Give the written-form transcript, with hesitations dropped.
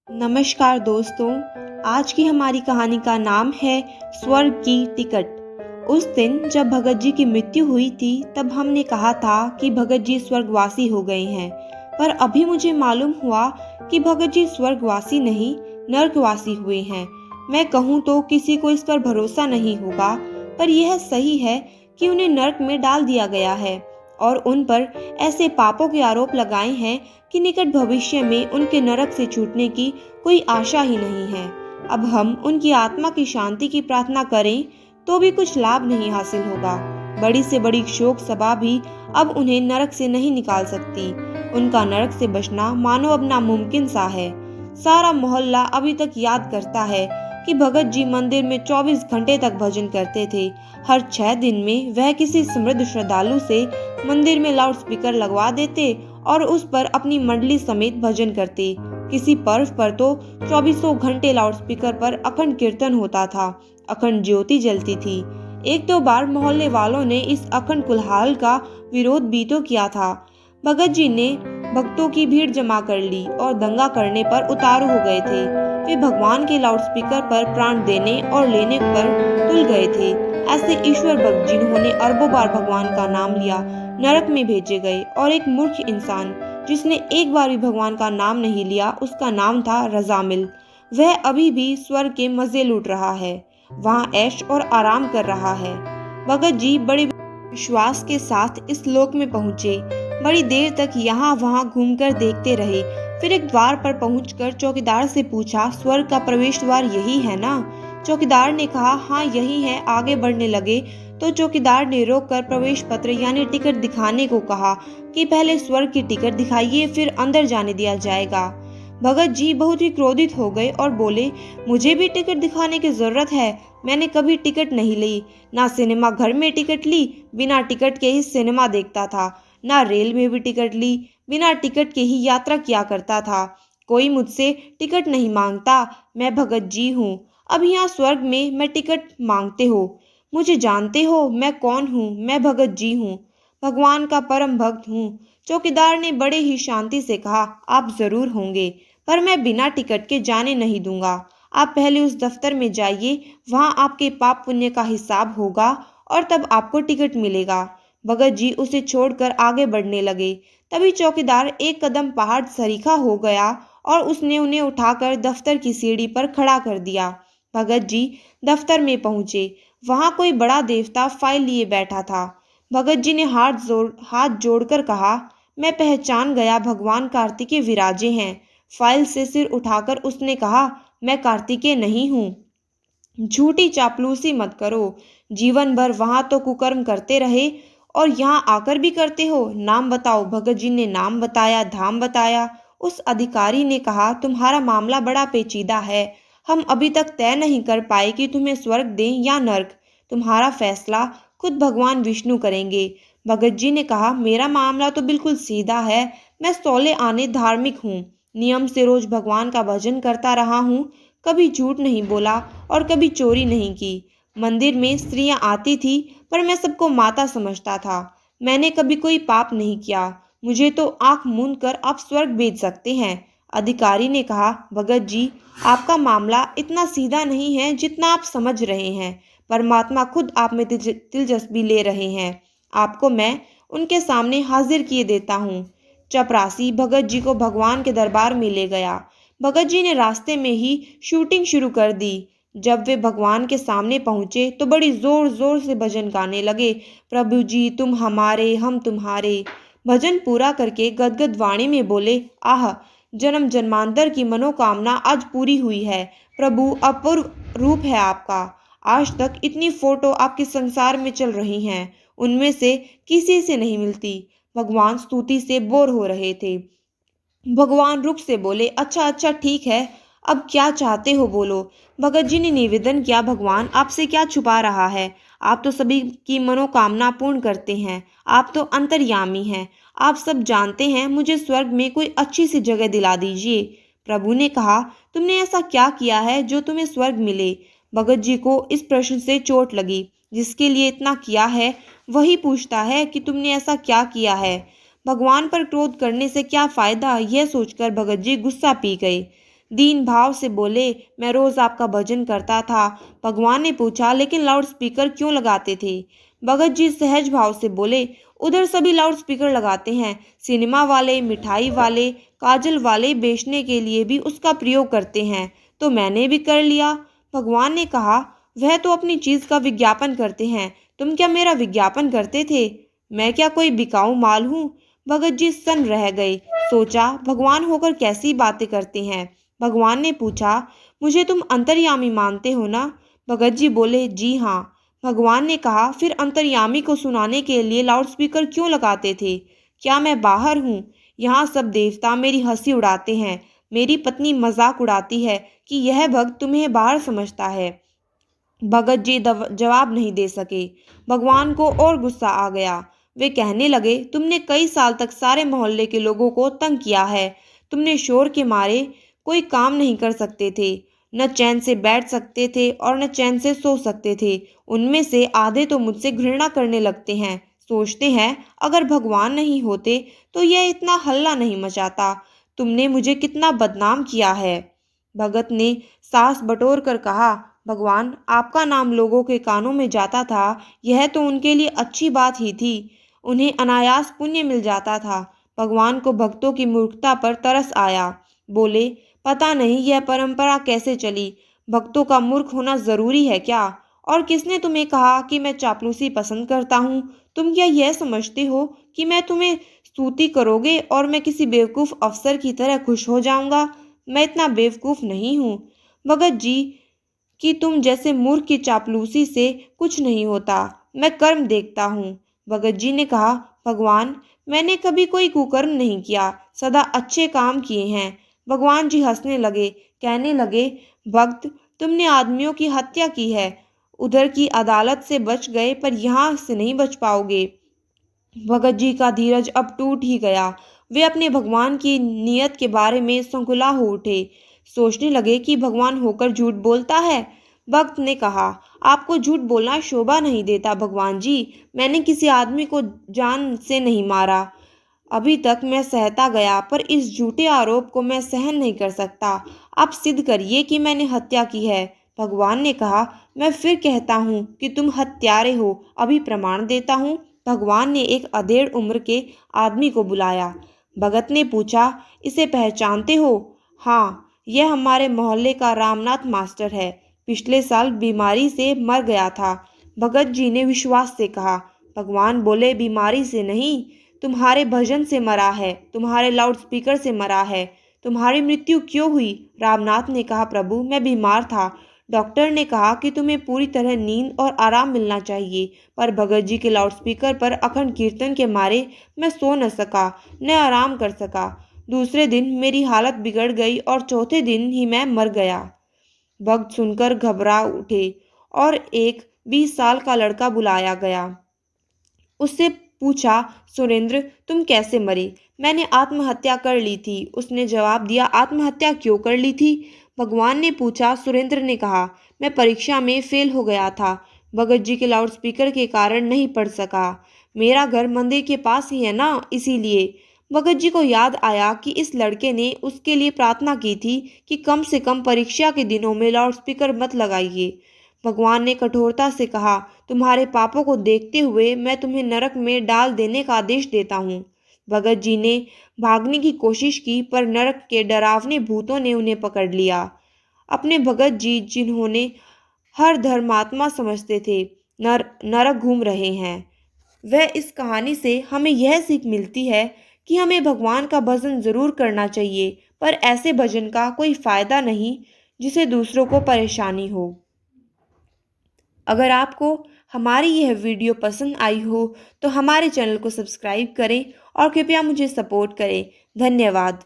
नमस्कार दोस्तों। आज की हमारी कहानी का नाम है स्वर्ग की टिकट। उस दिन जब भगत जी की मृत्यु हुई थी तब हमने कहा था कि भगत जी स्वर्गवासी हो गए हैं, पर अभी मुझे मालूम हुआ कि भगत जी स्वर्गवासी नहीं नरकवासी हुए हैं। मैं कहूँ तो किसी को इस पर भरोसा नहीं होगा, पर यह सही है कि उन्हें नरक में डाल दिया गया है और उन पर ऐसे पापों के आरोप लगाए हैं कि निकट भविष्य में उनके नरक से छूटने की कोई आशा ही नहीं है। अब हम उनकी आत्मा की शांति की प्रार्थना करें तो भी कुछ लाभ नहीं हासिल होगा। बड़ी से बड़ी शोक सभा भी अब उन्हें नरक से नहीं निकाल सकती। उनका नरक से बचना मानो अब नामुमकिन सा है। सारा मोहल्ला अभी तक याद करता है कि भगत जी मंदिर में 24 घंटे तक भजन करते थे। हर 6 दिन में वह किसी समृद्ध श्रद्धालु से मंदिर में लाउड स्पीकर लगवा देते और उस पर अपनी मंडली समेत भजन करते। किसी पर्व पर तो 24 घंटे लाउड स्पीकर पर अखंड कीर्तन होता था, अखंड ज्योति जलती थी। एक दो बार मोहल्ले वालों ने इस अखंड कुल्हाल का विरोध भी तो किया था। भगत जी ने भक्तों की भीड़ जमा कर ली और दंगा करने पर उतारू हो गए थे। वे भगवान के लाउड स्पीकर पर प्राण देने और लेने पर तुल गए थे। ऐसे ईश्वर भक्त जिन्होंने अरबों बार भगवान का नाम लिया नरक में भेजे गए, और एक मूर्ख इंसान जिसने एक बार भी भगवान का नाम नहीं लिया, उसका नाम था रजामिल। वह अभी भी स्वर्ग के मजे लूट रहा है, वहाँ ऐश और आराम कर रहा है। भगत जी बड़े विश्वास के साथ इस लोक में पहुंचे। बड़ी देर तक यहाँ वहाँ घूमकर देखते रहे। फिर एक द्वार पर पहुंचकर चौकीदार से पूछा, स्वर्ग का प्रवेश द्वार यही है ना? चौकीदार ने कहा, हाँ यही है। आगे बढ़ने लगे तो चौकीदार ने रोककर प्रवेश पत्र यानी टिकट दिखाने को कहा कि पहले स्वर्ग की टिकट दिखाइए, फिर अंदर जाने दिया जाएगा। भगत जी बहुत ही क्रोधित हो गए और बोले, मुझे भी टिकट दिखाने की जरूरत है? मैंने कभी टिकट नहीं ली, ना सिनेमा घर में टिकट ली, बिना टिकट के ही सिनेमा देखता था, ना रेल में भी टिकट ली, बिना टिकट के ही यात्रा किया करता था। कोई मुझसे टिकट नहीं मांगता। मैं भगत जी हूँ। अब यहाँ स्वर्ग में मैं टिकट मांगते हो? मुझे जानते हो मैं कौन हूँ? मैं भगत जी हूँ, भगवान का परम भक्त हूँ। चौकीदार ने बड़े ही शांति से कहा, आप जरूर होंगे, पर मैं बिना टिकट के जाने नहीं दूंगा। आप पहले उस दफ्तर में जाइए, वहां आपके पाप पुण्य का हिसाब होगा और तब आपको टिकट मिलेगा। भगत जी उसे छोड़कर आगे बढ़ने लगे। तभी चौकीदार एक कदम पहाड़ सरीखा हो गया और उसने उन्हें उठाकर दफ्तर की सीढ़ी पर खड़ा कर दिया। भगत जी दफ्तर में पहुंचे। वहां कोई बड़ा देवता फाइल लिए बैठा था। भगत जी ने हाथ जोड़कर कहा, मैं पहचान गया, भगवान कार्तिकेय विराजे हैं। फाइल से सिर उठाकर उसने कहा, मैं कार्तिकेय नहीं हूँ। झूठी चापलूसी मत करो। जीवन भर वहां तो कुकर्म करते रहे और यहाँ आकर भी करते हो। नाम बताओ। भगत जी ने नाम बताया, धाम बताया। उस अधिकारी ने कहा, तुम्हारा मामला बड़ा पेचीदा है। हम अभी तक तय नहीं कर पाए कि तुम्हें स्वर्ग दें या नर्क। तुम्हारा फैसला खुद भगवान विष्णु करेंगे। भगत जी ने कहा, मेरा मामला तो बिल्कुल सीधा है। मैं सौले आने धार्मिक हूँ। नियम से रोज भगवान का भजन करता रहा हूँ। कभी झूठ नहीं बोला और कभी चोरी नहीं की। मंदिर में स्त्रियां आती थी, पर मैं सबको माता समझता था। मैंने कभी कोई पाप नहीं किया। मुझे तो आंख मूंद कर आप स्वर्ग भेज सकते हैं। अधिकारी ने कहा, भगत जी, आपका मामला इतना सीधा नहीं है जितना आप समझ रहे हैं। परमात्मा खुद आप में दिलचस्पी ले रहे हैं। आपको मैं उनके सामने हाजिर किए देता हूँ। चपरासी भगत जी को भगवान के दरबार में ले गया। भगत जी ने रास्ते में ही शूटिंग शुरू कर दी। जब वे भगवान के सामने पहुंचे तो बड़ी जोर जोर से भजन गाने लगे, प्रभु जी तुम हमारे हम तुम्हारे। भजन पूरा करके गदगद वाणी में बोले, आह, जन्म जन्मांतर की मनोकामना आज पूरी हुई है। प्रभु अपूर्व रूप है आपका। आज तक इतनी फोटो आपके संसार में चल रही हैं, उनमें से किसी से नहीं मिलती। भगवान स्तुति से बोर हो रहे थे। भगवान रुख से बोले, अच्छा अच्छा ठीक है, अब क्या चाहते हो बोलो। भगत जी ने निवेदन किया, भगवान आपसे क्या छुपा रहा है? आप तो सभी की मनोकामना पूर्ण करते हैं। आप तो अंतर्यामी हैं। आप सब जानते हैं। मुझे स्वर्ग में कोई अच्छी सी जगह दिला दीजिए। प्रभु ने कहा, तुमने ऐसा क्या किया है जो तुम्हें स्वर्ग मिले? भगत जी को इस प्रश्न से चोट लगी। जिसके लिए इतना किया है वही पूछता है कि तुमने ऐसा क्या किया है। भगवान पर क्रोध करने से क्या फायदा, यह सोचकर भगत जी गुस्सा पी गए। दीन भाव से बोले, मैं रोज आपका भजन करता था। भगवान ने पूछा, लेकिन लाउड स्पीकर क्यों लगाते थे? भगत जी सहज भाव से बोले, उधर सभी लाउड स्पीकर लगाते हैं। सिनेमा वाले, मिठाई वाले, काजल वाले बेचने के लिए भी उसका प्रयोग करते हैं, तो मैंने भी कर लिया। भगवान ने कहा, वह तो अपनी चीज का विज्ञापन करते हैं, तुम क्या मेरा विज्ञापन करते थे? मैं क्या कोई बिकाऊ माल हूँ? भगत जी सन्न रह गए। सोचा, भगवान होकर कैसी बातें करते हैं। भगवान ने पूछा, मुझे तुम अंतर्यामी मानते हो ना? भगत जी बोले, जी हाँ। भगवान ने कहा, फिर अंतर्यामी को सुनाने के लिए लाउडस्पीकर क्यों लगाते थे? क्या मैं बाहर हूँ? यहाँ सब देवता मेरी हंसी उड़ाते हैं। मेरी पत्नी मजाक उड़ाती है कि यह भक्त तुम्हें बाहर समझता है। भगत जी जवाब नहीं दे सके। भगवान को और गुस्सा आ गया। वे कहने लगे, तुमने कई साल तक सारे मोहल्ले के लोगों को तंग किया है। तुमने शोर के मारे कोई काम नहीं कर सकते थे, न चैन से बैठ सकते थे और न चैन से सो सकते थे। उनमें से आधे तो मुझसे घृणा करने लगते हैं। सोचते हैं, अगर भगवान नहीं होते तो यह इतना हल्ला नहीं मचाता। तुमने मुझे कितना बदनाम किया है। भगत ने सांस बटोर कर कहा, भगवान, आपका नाम लोगों के कानों में जाता था, यह तो उनके लिए अच्छी बात ही थी। उन्हें अनायास पुण्य मिल जाता था। भगवान को भक्तों की मूर्खता पर तरस आया। बोले, पता नहीं यह परंपरा कैसे चली। भक्तों का मूर्ख होना जरूरी है क्या? और किसने तुम्हें कहा कि मैं चापलूसी पसंद करता हूँ? तुम क्या यह समझते हो कि मैं तुम्हें स्तुति करोगे और मैं किसी बेवकूफ़ अफसर की तरह खुश हो जाऊंगा? मैं इतना बेवकूफ़ नहीं हूँ भगत जी कि तुम जैसे मूर्ख की चापलूसी से कुछ नहीं होता। मैं कर्म देखता हूँ। भगत जी ने कहा, भगवान, मैंने कभी कोई कुकर्म नहीं किया, सदा अच्छे काम किए हैं। भगवान जी हंसने लगे, कहने लगे, भक्त, तुमने आदमियों की हत्या की है। उधर की अदालत से बच गए, पर यहाँ से नहीं बच पाओगे। भगत जी का धीरज अब टूट ही गया। वे अपने भगवान की नियत के बारे में संकुला हो उठे। सोचने लगे कि भगवान होकर झूठ बोलता है। भक्त ने कहा, आपको झूठ बोलना शोभा नहीं देता भगवान जी। मैंने किसी आदमी को जान से नहीं मारा। अभी तक मैं सहता गया, पर इस झूठे आरोप को मैं सहन नहीं कर सकता। आप सिद्ध करिए कि मैंने हत्या की है। भगवान ने कहा, मैं फिर कहता हूँ कि तुम हत्यारे हो। अभी प्रमाण देता हूँ। भगवान ने एक अधेड़ उम्र के आदमी को बुलाया। भगत ने पूछा, इसे पहचानते हो? हाँ, यह हमारे मोहल्ले का रामनाथ मास्टर है। पिछले साल बीमारी से मर गया था। भगत जी ने विश्वास से कहा। भगवान बोले, बीमारी से नहीं, तुम्हारे भजन से मरा है, तुम्हारे लाउडस्पीकर से मरा है। तुम्हारी मृत्यु क्यों हुई? रामनाथ ने कहा, प्रभु, मैं बीमार था। डॉक्टर ने कहा कि तुम्हें पूरी तरह नींद और आराम मिलना चाहिए, पर भगत जी के लाउडस्पीकर पर अखंड कीर्तन के मारे मैं सो न सका, न आराम कर सका। दूसरे दिन मेरी हालत बिगड़ गई और चौथे दिन ही मैं मर गया। भक्त सुनकर घबरा उठे और एक 20 साल का लड़का बुलाया गया। उससे पूछा, सुरेंद्र, तुम कैसे मरे? मैंने आत्महत्या कर ली थी। उसने जवाब दिया, आत्महत्या क्यों कर ली थी? भगवान ने पूछा। सुरेंद्र ने कहा, मैं परीक्षा में फेल हो गया था। भगत जी के लाउडस्पीकर के कारण नहीं पढ़ सका। मेरा घर मंदिर के पास ही है ना, इसीलिए। भगत जी को याद आया कि इस लड़के ने उसके लिए प्रार्थना की थी कि कम से कम परीक्षा के दिनों में लाउडस्पीकर मत लगाइए। भगवान ने कठोरता से कहा, तुम्हारे पापों को देखते हुए मैं तुम्हें नरक में डाल देने का आदेश देता हूँ। भगत जी ने भागने की कोशिश की, पर नरक के डरावने भूतों ने उन्हें पकड़ लिया। अपने भगत जी, जिन्होंने हर धर्मात्मा समझते थे, नरक घूम रहे हैं। वह इस कहानी से हमें यह सीख मिलती है कि हमें भगवान का भजन जरूर करना चाहिए, पर ऐसे भजन का कोई फायदा नहीं जिसे दूसरों को परेशानी हो। अगर आपको हमारी यह वीडियो पसंद आई हो तो हमारे चैनल को सब्सक्राइब करें और कृपया मुझे सपोर्ट करें। धन्यवाद।